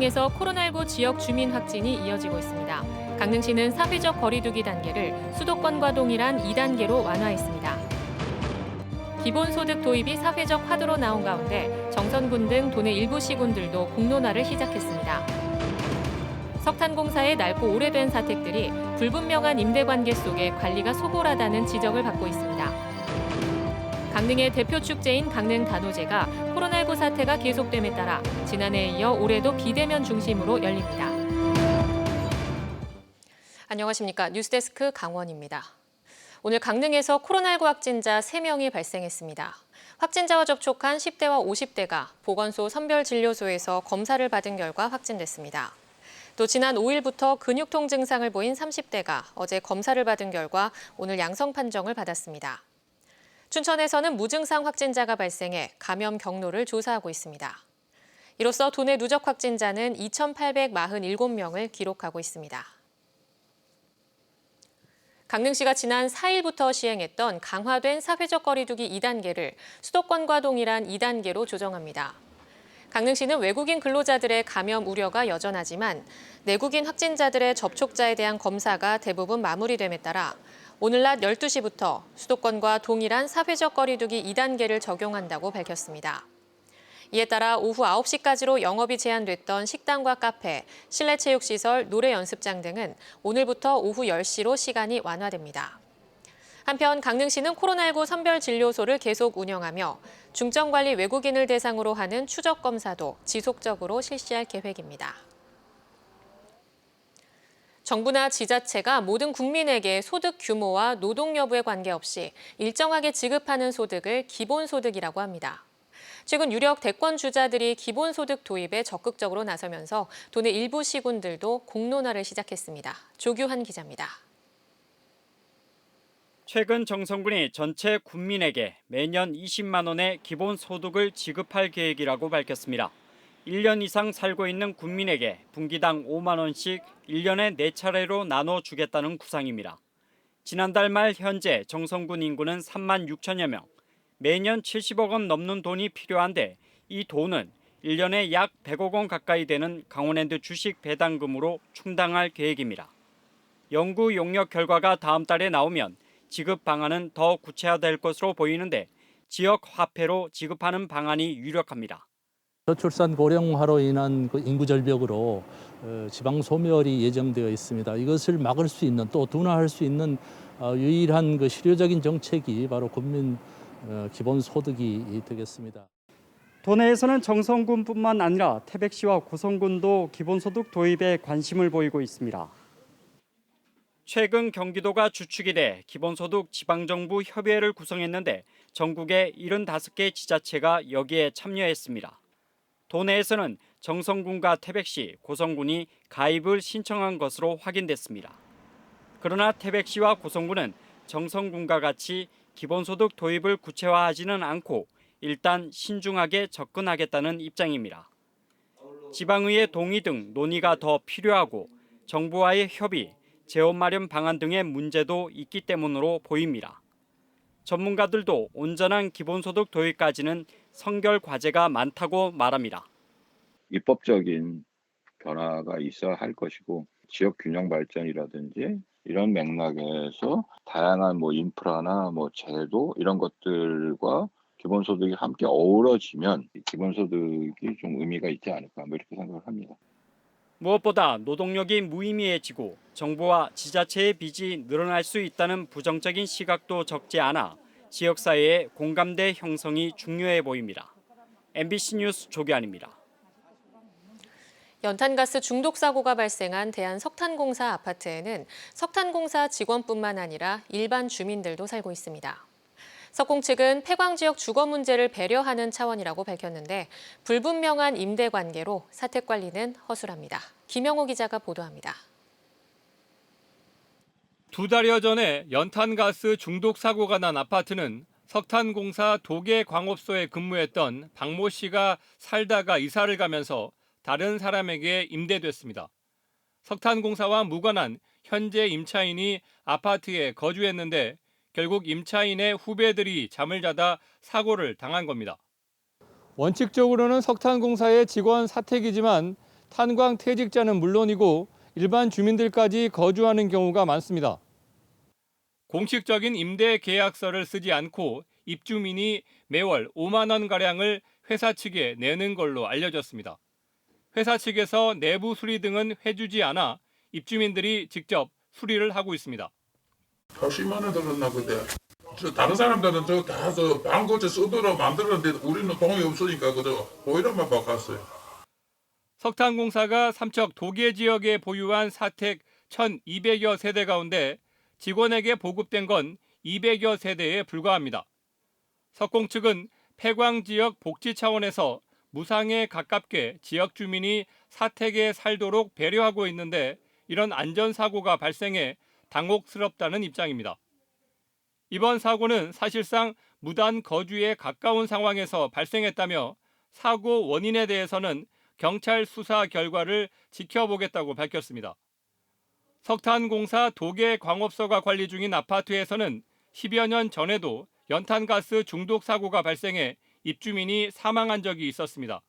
강릉에서 코로나19 지역 주민 확진이 이어지고 있습니다. 강릉시는 사회적 거리두기 단계를 수도권과 동일한 2단계로 완화했습니다. 기본소득 도입이 사회적 화두로 나온 가운데 정선군 등 도내 일부 시군들도 공론화를 시작했습니다. 석탄공사의 낡고 오래된 사택들이 불분명한 임대관계 속에 관리가 소홀하다는 지적을 받고 있습니다. 강릉의 대표 축제인 강릉 단오제가 코로나19 사태가 계속됨에 따라 지난해에 이어 올해도 비대면 중심으로 열립니다. 안녕하십니까. 뉴스데스크 강원입니다. 오늘 강릉에서 코로나19 확진자 3명이 발생했습니다. 확진자와 접촉한 10대와 50대가 보건소 선별진료소에서 검사를 받은 결과 확진됐습니다. 또 지난 5일부터 근육통 증상을 보인 30대가 어제 검사를 받은 결과 오늘 양성 판정을 받았습니다. 춘천에서는 무증상 확진자가 발생해 감염 경로를 조사하고 있습니다. 이로써 도내 누적 확진자는 2,847명을 기록하고 있습니다. 강릉시가 지난 4일부터 시행했던 강화된 사회적 거리두기 2단계를 수도권과 동일한 2단계로 조정합니다. 강릉시는 외국인 근로자들의 감염 우려가 여전하지만 내국인 확진자들의 접촉자에 대한 검사가 대부분 마무리됨에 따라 오늘 낮 12시부터 수도권과 동일한 사회적 거리두기 2단계를 적용한다고 밝혔습니다. 이에 따라 오후 9시까지로 영업이 제한됐던 식당과 카페, 실내 체육시설, 노래 연습장 등은 오늘부터 오후 10시로 시간이 완화됩니다. 한편 강릉시는 코로나19 선별진료소를 계속 운영하며 중증관리 외국인을 대상으로 하는 추적 검사도 지속적으로 실시할 계획입니다. 정부나 지자체가 모든 국민에게 소득 규모와 노동 여부에 관계없이 일정하게 지급하는 소득을 기본소득이라고 합니다. 최근 유력 대권 주자들이 기본소득 도입에 적극적으로 나서면서 도내 일부 시군들도 공론화를 시작했습니다. 조규환 기자입니다. 최근 정선군이 전체 국민에게 매년 20만 원의 기본소득을 지급할 계획이라고 밝혔습니다. 1년 이상 살고 있는 국민에게 분기당 5만 원씩 1년에 4차례로 나눠주겠다는 구상입니다. 지난달 말 현재 정선군 인구는 3만 6천여 명, 매년 70억 원 넘는 돈이 필요한데 이 돈은 1년에 약 100억 원 가까이 되는 강원랜드 주식 배당금으로 충당할 계획입니다. 연구 용역 결과가 다음 달에 나오면 지급 방안은 더 구체화될 것으로 보이는데 지역 화폐로 지급하는 방안이 유력합니다. 저출산 고령화로 인한 인구 절벽으로 지방 소멸이 예정되어 있습니다. 이것을 막을 수 있는 또 둔화할 수 있는 유일한 실효적인 정책이 바로 국민 기본소득이 되겠습니다. 도내에서는 정선군뿐만 아니라 태백시와 고성군도 기본소득 도입에 관심을 보이고 있습니다. 최근 경기도가 주축이 돼 기본소득 지방정부 협의회를 구성했는데 전국의 75개 지자체가 여기에 참여했습니다. 도내에서는 정선군과 태백시, 고성군이 가입을 신청한 것으로 확인됐습니다. 그러나 태백시와 고성군은 정선군과 같이 기본소득 도입을 구체화하지는 않고 일단 신중하게 접근하겠다는 입장입니다. 지방의회 동의 등 논의가 더 필요하고 정부와의 협의, 재원 마련 방안 등의 문제도 있기 때문으로 보입니다. 전문가들도 온전한 기본소득 도입까지는 선결 과제가 많다고 말합니다. 입법적인 변화가 있어야 할 것이고 지역 균형 발전이라든지 이런 맥락에서 다양한 인프라나 제도 이런 것들과 기본소득이 함께 어우러지면 기본소득이 좀 의미가 있지 않을까 이렇게 생각을 합니다. 무엇보다 노동력이 무의미해지고 정부와 지자체의 빚이 늘어날 수 있다는 부정적인 시각도 적지 않아 지역사회의 공감대 형성이 중요해 보입니다. MBC 뉴스 조규환입니다. 연탄가스 중독 사고가 발생한 대한석탄공사 아파트에는 석탄공사 직원뿐만 아니라 일반 주민들도 살고 있습니다. 석공 측은 폐광 지역 주거 문제를 배려하는 차원이라고 밝혔는데 불분명한 임대 관계로 사택 관리는 허술합니다. 김영호 기자가 보도합니다. 2달여 전에 연탄가스 중독 사고가 난 아파트는 석탄공사 도계광업소에 근무했던 박모 씨가 살다가 이사를 가면서 다른 사람에게 임대됐습니다. 석탄공사와 무관한 현재 임차인이 아파트에 거주했는데 결국 임차인의 후배들이 잠을 자다 사고를 당한 겁니다. 원칙적으로는 석탄공사의 직원 사택이지만 탄광 퇴직자는 물론이고 일반 주민들까지 거주하는 경우가 많습니다. 공식적인 임대 계약서를 쓰지 않고 입주민이 매월 5만 원가량을 회사 측에 내는 걸로 알려졌습니다. 회사 측에서 내부 수리 등은 해주지 않아 입주민들이 직접 수리를 하고 있습니다. 80만 원 들었나 그때. 다른 사람들은 다 방 고쳐 쓰도록 만들었는데 우리는 돈이 없으니까 그저 보일러만 바꿨어요. 석탄공사가 삼척 도계 지역에 보유한 사택 1,200여 세대 가운데 직원에게 보급된 건 200여 세대에 불과합니다. 석공 측은 폐광 지역 복지 차원에서 무상에 가깝게 지역 주민이 사택에 살도록 배려하고 있는데 이런 안전사고가 발생해 당혹스럽다는 입장입니다. 이번 사고는 사실상 무단 거주에 가까운 상황에서 발생했다며 사고 원인에 대해서는 경찰 수사 결과를 지켜보겠다고 밝혔습니다. 석탄공사 도계광업소가 관리 중인 아파트에서는 10여 년 전에도 연탄가스 중독 사고가 발생해 입주민이 사망한 적이 있었습니다.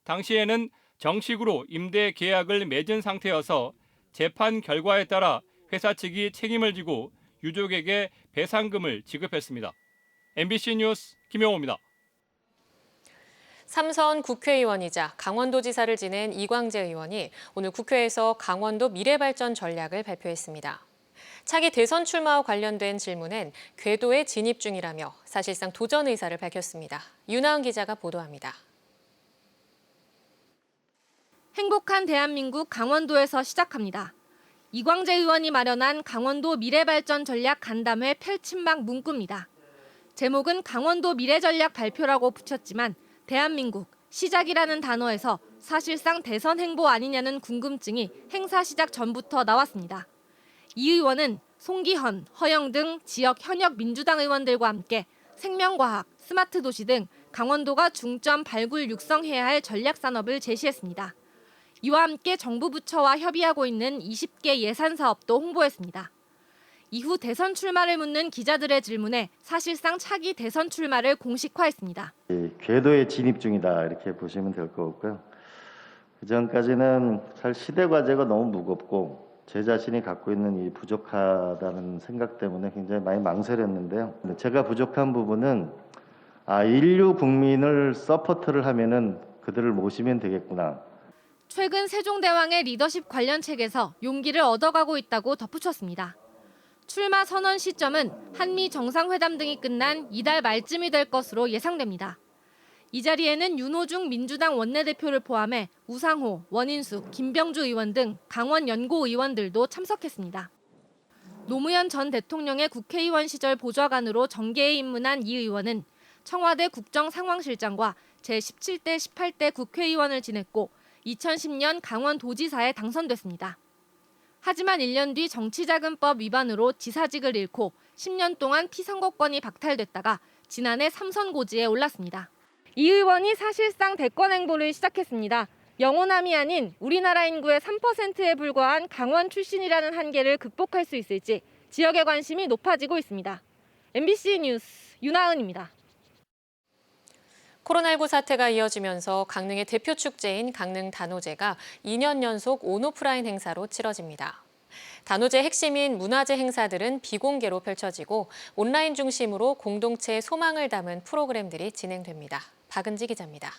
당시에는 정식으로 임대 계약을 맺은 상태여서 재판 결과에 따라 회사 측이 책임을 지고 유족에게 배상금을 지급했습니다. MBC 뉴스 김용호입니다. 삼선 국회의원이자 강원도지사를 지낸 이광재 의원이 오늘 국회에서 강원도 미래발전 전략을 발표했습니다. 차기 대선 출마와 관련된 질문엔 궤도에 진입 중이라며 사실상 도전 의사를 밝혔습니다. 윤하은 기자가 보도합니다. 행복한 대한민국 강원도에서 시작합니다. 이광재 의원이 마련한 강원도 미래발전 전략 간담회 펼침막 문구입니다. 제목은 강원도 미래전략 발표라고 붙였지만 대한민국, 시작이라는 단어에서 사실상 대선 행보 아니냐는 궁금증이 행사 시작 전부터 나왔습니다. 이 의원은 송기헌, 허영 등 지역 현역 민주당 의원들과 함께 생명과학, 스마트 도시 등 강원도가 중점 발굴 육성해야 할 전략 산업을 제시했습니다. 이와 함께 정부 부처와 협의하고 있는 20개 예산 사업도 홍보했습니다. 이후 대선 출마를 묻는 기자들의 질문에 사실상 차기 대선 출마를 공식화했습니다. 궤도에 진입 중이다 이렇게 보시면 될 것 같고요. 그전까지는 사실 시대 과제가 너무 무겁고 제 자신이 갖고 있는 이 부족하다는 생각 때문에 굉장히 많이 망설였는데요. 제가 부족한 부분은 인류 국민을 서포트를 하면은 그들을 모시면 되겠구나. 최근 세종대왕의 리더십 관련 책에서 용기를 얻어가고 있다고 덧붙였습니다. 출마 선언 시점은 한미 정상회담 등이 끝난 이달 말쯤이 될 것으로 예상됩니다. 이 자리에는 윤호중 민주당 원내대표를 포함해 우상호, 원인숙, 김병주 의원 등 강원 연고 의원들도 참석했습니다. 노무현 전 대통령의 국회의원 시절 보좌관으로 정계에 입문한 이 의원은 청와대 국정상황실장과 제17대, 18대 국회의원을 지냈고 2010년 강원도지사에 당선됐습니다. 하지만 1년 뒤 정치자금법 위반으로 지사직을 잃고 10년 동안 피선거권이 박탈됐다가 지난해 삼선 고지에 올랐습니다. 이 의원이 사실상 대권 행보를 시작했습니다. 영호남이 아닌 우리나라 인구의 3%에 불과한 강원 출신이라는 한계를 극복할 수 있을지 지역의 관심이 높아지고 있습니다. MBC 뉴스 윤하은입니다. 코로나19 사태가 이어지면서 강릉의 대표 축제인 강릉 단오제가 2년 연속 온오프라인 행사로 치러집니다. 단오제 핵심인 문화재 행사들은 비공개로 펼쳐지고 온라인 중심으로 공동체의 소망을 담은 프로그램들이 진행됩니다. 박은지 기자입니다.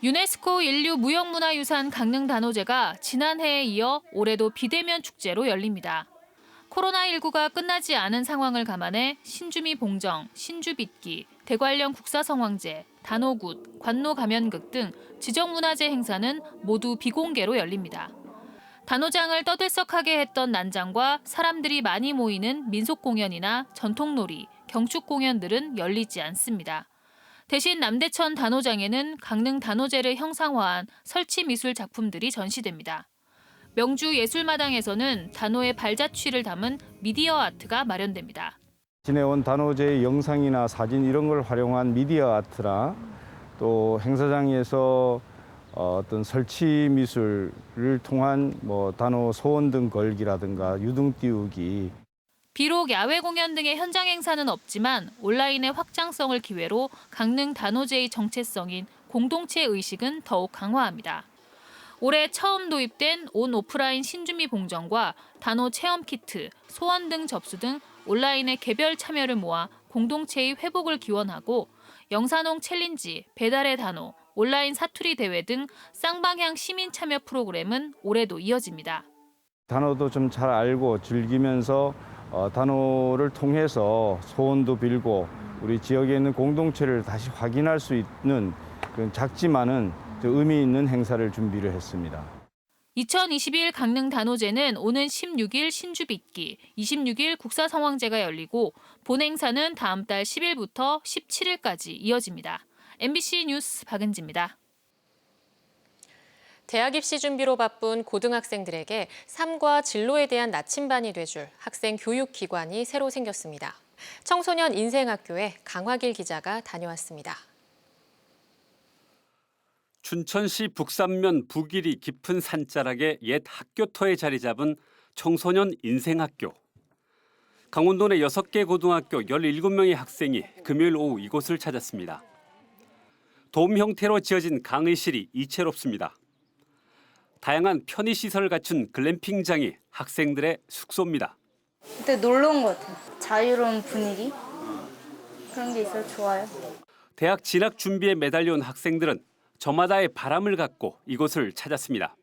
유네스코 인류 무형문화유산 강릉 단오제가 지난해에 이어 올해도 비대면 축제로 열립니다. 코로나19가 끝나지 않은 상황을 감안해 신주미 봉정, 신주빗기, 대관령 국사성황제, 단오굿, 관노가면극 등 지정문화재 행사는 모두 비공개로 열립니다. 단오장을 떠들썩하게 했던 난장과 사람들이 많이 모이는 민속공연이나 전통놀이, 경축공연들은 열리지 않습니다. 대신 남대천 단오장에는 강릉 단오제를 형상화한 설치미술 작품들이 전시됩니다. 명주 예술마당에서는 단오의 발자취를 담은 미디어 아트가 마련됩니다. 지내온 단오제의 영상이나 사진 이런 걸 활용한 미디어 아트나 또 행사장에서 어떤 설치 미술을 통한 단오 소원 등 걸기라든가 유등 띄우기. 비록 야외 공연 등의 현장 행사는 없지만 온라인의 확장성을 기회로 강릉 단오제의 정체성인 공동체 의식은 더욱 강화합니다. 올해 처음 도입된 온 오프라인 신주미 봉정과 단오 체험 키트, 소원 등 접수 등 온라인의 개별 참여를 모아 공동체의 회복을 기원하고 영산홍 챌린지, 배달의 단오, 온라인 사투리 대회 등 쌍방향 시민 참여 프로그램은 올해도 이어집니다. 단오도 좀 잘 알고 즐기면서 단오를 통해서 소원도 빌고 우리 지역에 있는 공동체를 다시 확인할 수 있는 그런 작지만은 의미 있는 행사를 준비를 했습니다. 2022 강릉 단오제는 오는 16일 신주빗기, 26일 국사성황제가 열리고 본 행사는 다음 달 10일부터 17일까지 이어집니다. MBC 뉴스 박은지입니다. 대학 입시 준비로 바쁜 고등학생들에게 삶과 진로에 대한 나침반이 돼줄 학생 교육기관이 새로 생겼습니다. 청소년 인생학교에 강화길 기자가 다녀왔습니다. 춘천시 북산면 북일이 깊은 산자락에 옛 학교터에 자리 잡은 청소년 인생학교. 강원도 내 6개 고등학교 17명의 학생이 금요일 오후 이곳을 찾았습니다. 돔 형태로 지어진 강의실이 이채롭습니다. 다양한 편의시설을 갖춘 글램핑장이 학생들의 숙소입니다. 그때 놀러 온 것 같아요. 자유로운 분위기? 그런 게 있어서 좋아요. 대학 진학 준비에 매달려온 학생들은 저마다의 바람을 갖고 이곳을 찾았습니다.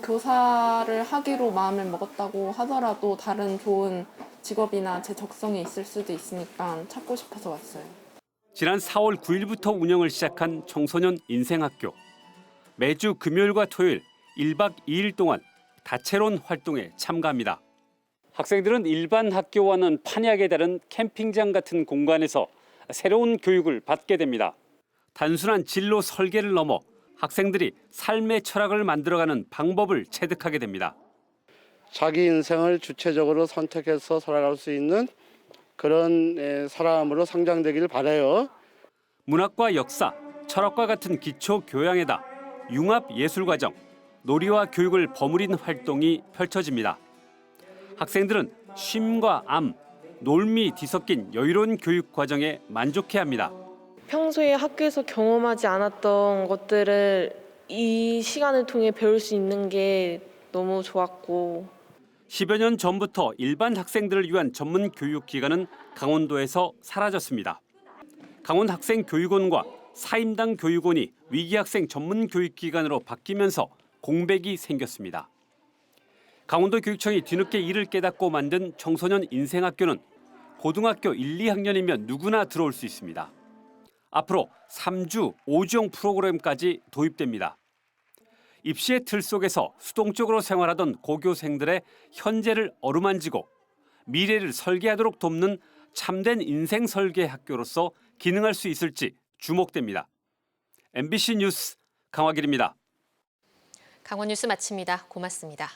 교사를 하기로 마음을 먹었다고 하더라도 다른 좋은 직업이나 제 적성에 있을 수도 있으니까 찾고 싶어서 왔어요. 지난 4월 9일부터 운영을 시작한 청소년 인생학교. 매주 금요일과 토요일 1박 2일 동안 다채로운 활동에 참가합니다. 학생들은 일반 학교와는 판이하게 다른 캠핑장 같은 공간에서 새로운 교육을 받게 됩니다. 단순한 진로 설계를 넘어 학생들이 삶의 철학을 만들어가는 방법을 체득하게 됩니다. 자기 인생을 주체적으로 선택해서 살아갈 수 있는 그런 사람으로 성장되길 바라요. 문학과 역사, 철학과 같은 기초 교양에다 융합 예술과정, 놀이와 교육을 버무린 활동이 펼쳐집니다. 학생들은 쉼과 암, 놀미 뒤섞인 여유로운 교육 과정에 만족해합니다. 평소에 학교에서 경험하지 않았던 것들을 이 시간을 통해 배울 수 있는 게 너무 좋았고 10여 년 전부터 일반 학생들을 위한 전문 교육기관은 강원도에서 사라졌습니다. 강원학생교육원과 사임당 교육원이 위기학생 전문 교육기관으로 바뀌면서 공백이 생겼습니다. 강원도 교육청이 뒤늦게 이를 깨닫고 만든 청소년 인생학교는 고등학교 1, 2학년이면 누구나 들어올 수 있습니다. 앞으로 3주 5주형 프로그램까지 도입됩니다. 입시의 틀 속에서 수동적으로 생활하던 고교생들의 현재를 어루만지고 미래를 설계하도록 돕는 참된 인생 설계 학교로서 기능할 수 있을지 주목됩니다. MBC 뉴스 강화길입니다. 강원 뉴스 마칩니다. 고맙습니다.